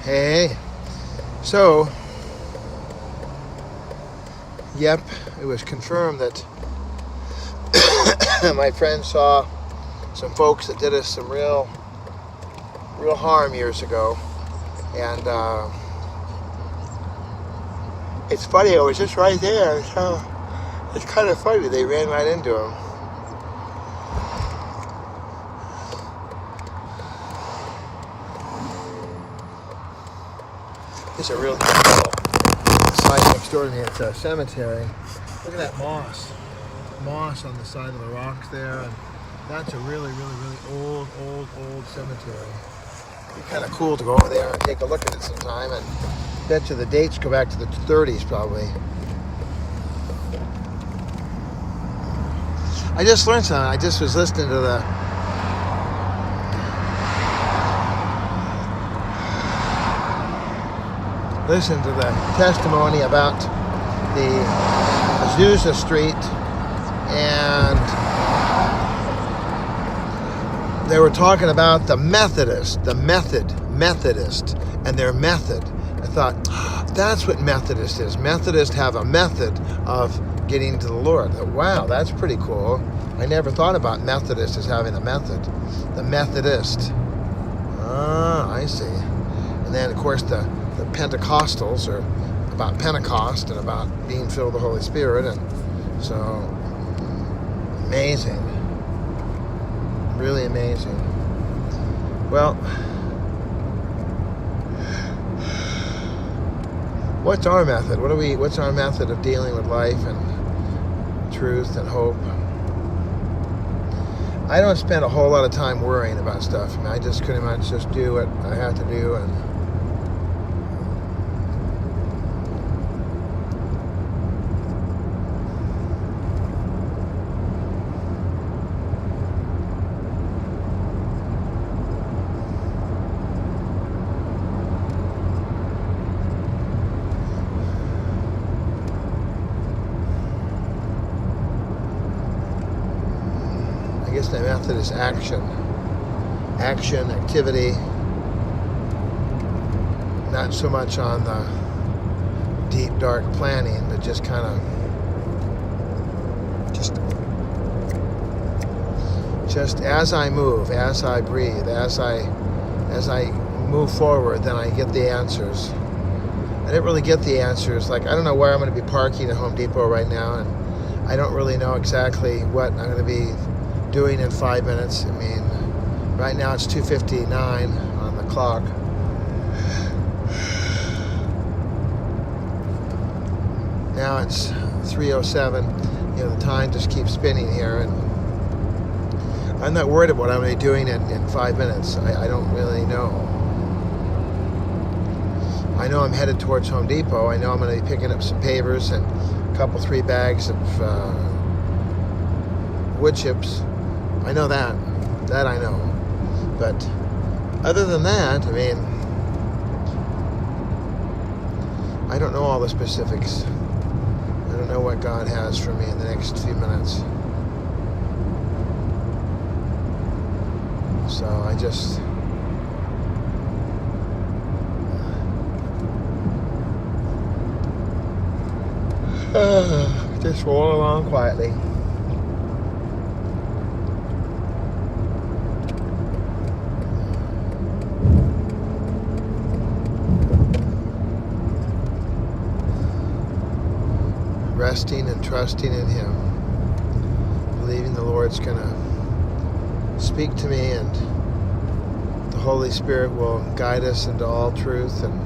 Hey, so, yep, it was confirmed that my friend saw some folks that did us some real harm years ago, and it's funny, it was just right there, so it's kind of funny, they ran right into him. It's a real side next door to me. It's a cemetery. Look at that moss on the side of the rocks there, and that's a really old cemetery. It'd be kind of cool to go over there and take a look at it sometime. And bet you the dates go back to the 30s probably. I just learned something. I just was listening to the testimony about the Azusa Street, and they were talking about the Methodist, and their method. I thought, that's what Methodist is. Methodists have a method of getting to the Lord. Wow, that's pretty cool. I never thought about Methodist as having a method. The Methodist. Ah, I see. And then, of course, the Pentecostals are about Pentecost and about being filled with the Holy Spirit, and so amazing, really amazing. Well, what's our method? What's our method of dealing with life and truth and hope? I don't spend a whole lot of time worrying about stuff. I mean, I just pretty much just do what I have to do, and I guess the method is action, activity, not so much on the deep, dark planning, but just kind of, just as I move, as I breathe, as I move forward, then I get the answers. I didn't really get the answers. Like, I don't know where I'm going to be parking at Home Depot right now, and I don't really know exactly what I'm going to be doing in 5 minutes. I mean, right now it's 2:59 on the clock. Now it's 3:07. You know, the time just keeps spinning here, and I'm not worried about what I'm going to be doing in 5 minutes. I don't really know. I know I'm headed towards Home Depot. I know I'm going to be picking up some pavers and a couple, 3 bags of wood chips. I know that. That I know. But other than that, I mean, I don't know all the specifics. I don't know what God has for me in the next few minutes. So I just roll along quietly. Resting and trusting in Him, believing the Lord's gonna speak to me, and the Holy Spirit will guide us into all truth. And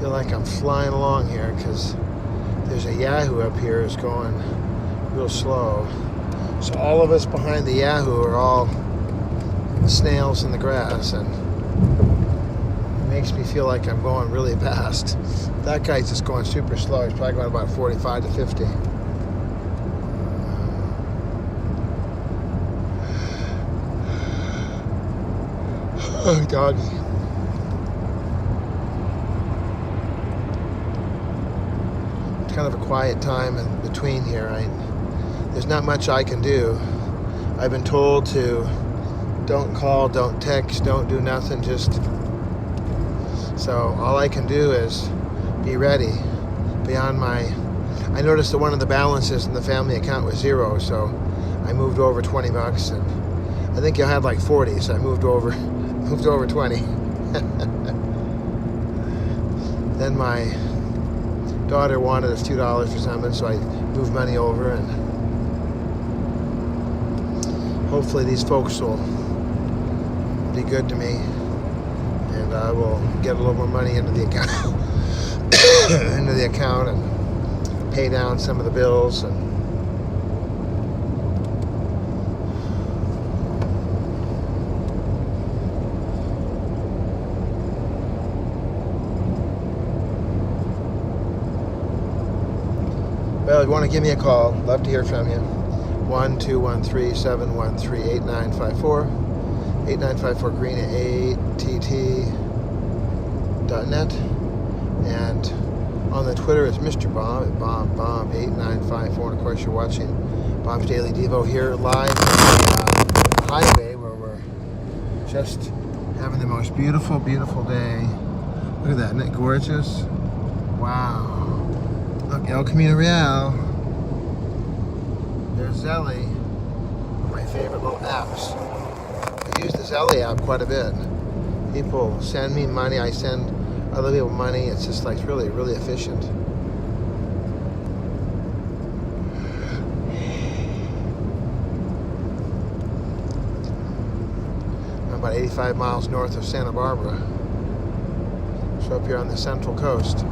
feel like I'm flying along here because there's a Yahoo up here is going real slow. So all of us behind the Yahoo are all snails in the grass, and it makes me feel like I'm going really fast. That guy's just going super slow. He's probably going about 45 to 50. Oh, doggy. It's kind of a quiet time in between here. There's not much I can do. I've been told to don't call, don't text, don't do nothing, just... So all I can do is be ready. Beyond my... I noticed that one of the balances in the family account was zero, so I moved over 20 bucks, and I think you had like 40, so I moved over 20. Then my daughter wanted us $2 for something, so I moved money over, and hopefully these folks will be good to me, and I will get a little more money into the account, and pay down some of the bills. And well, if you want to give me a call, love to hear from you. 1-213-713-8954. 8954green at att.net, and on the Twitter it's Mr. Bob at Bob8954, and of course you're watching Bob's Daily Devo here live on the highway, where we're just having the most beautiful, beautiful day. Look at that, isn't it gorgeous? Wow. Look, El Camino Real. There's Zelly, one of my favorite little apps. I use the Zelly app quite a bit. People send me money, I send other people money. It's just like really, really efficient. I'm about 85 miles north of Santa Barbara. So up here on the Central Coast.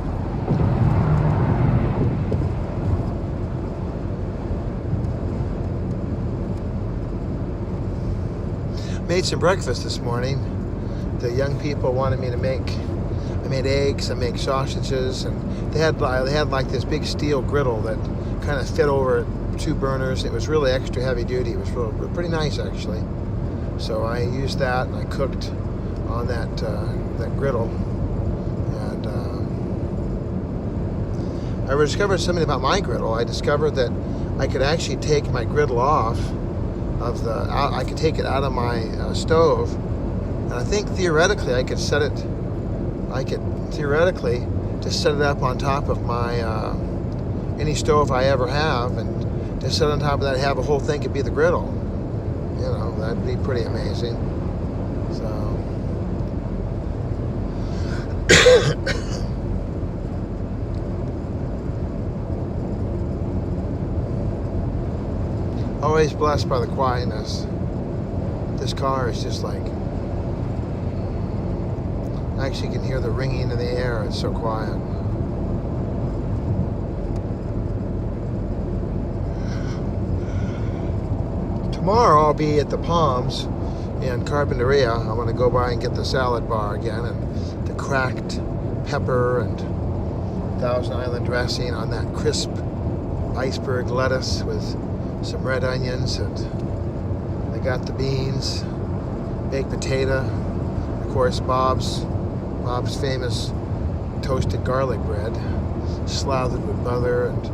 Made some breakfast this morning. The young people wanted me to make. I made eggs. I make sausages, and they had like this big steel griddle that kind of fit over 2 burners. It was really extra heavy duty. It was pretty nice actually. So I used that, and I cooked on that griddle. And I discovered something about my griddle. I discovered that I could actually take my griddle off of I could take it out of my stove, and I think theoretically I could theoretically just set it up on top of my any stove I ever have, and just set on top of that, have a whole thing could be the griddle. You know, that'd be pretty amazing. So always blessed by the quietness. This car is just like, I actually can hear the ringing in the air. It's so quiet. Tomorrow I'll be at the Palms in Carpinteria. I'm going to go by and get the salad bar again, and the cracked pepper and Thousand Island dressing on that crisp iceberg lettuce with some red onions, and I got the beans, baked potato, of course Bob's famous toasted garlic bread, slathered with butter and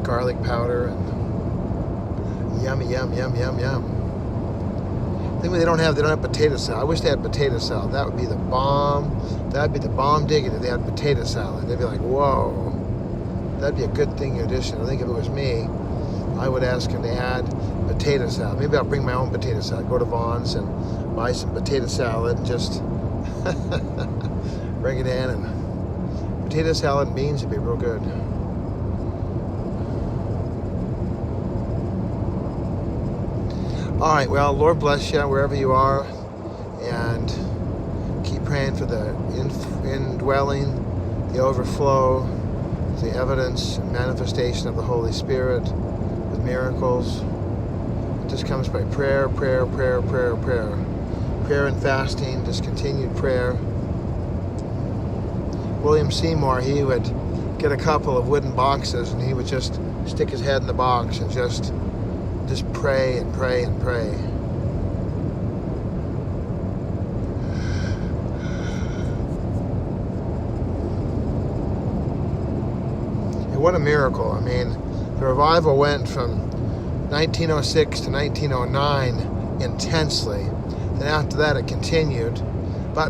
garlic powder, and yummy, yum, yum, yum, yum. I think they don't have potato salad. I wish they had potato salad. That would be the bomb. That'd be the bomb diggity if they had potato salad. They'd be like, whoa. That'd be a good thing addition. I think if it was me, I would ask him to add potato salad. Maybe I'll bring my own potato salad. Go to Vaughn's and buy some potato salad and just bring it in. And potato salad and beans would be real good. All right, well, Lord bless you wherever you are, and keep praying for the indwelling, the overflow, the evidence and manifestation of the Holy Spirit with miracles. It just comes by prayer, prayer, prayer, prayer, prayer. Prayer and fasting, just continued prayer. William Seymour, he would get a couple of wooden boxes and he would just stick his head in the box and just pray and pray and pray. And what a miracle. I mean, the revival went from 1906 to 1909 intensely. Then after that it continued. But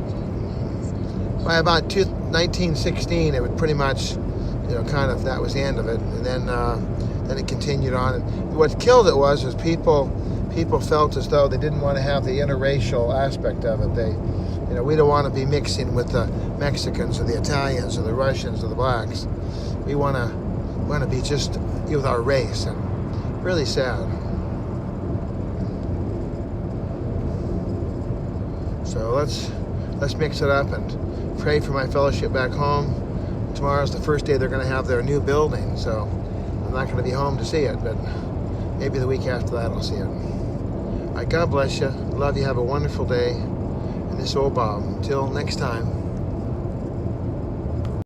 by about 1916 it would pretty much, kind of, that was the end of it. And then it continued on. And what killed it was people felt as though they didn't want to have the interracial aspect of it. We don't want to be mixing with the Mexicans or the Italians or the Russians or the blacks. We want to be just with our race, and really sad. So let's mix it up and pray for my fellowship back home. Tomorrow's the first day they're going to have their new building, so I'm not going to be home to see it, but maybe the week after that I'll see it. All right, God bless you. Love you. Have a wonderful day. And this old Bob. Until next time.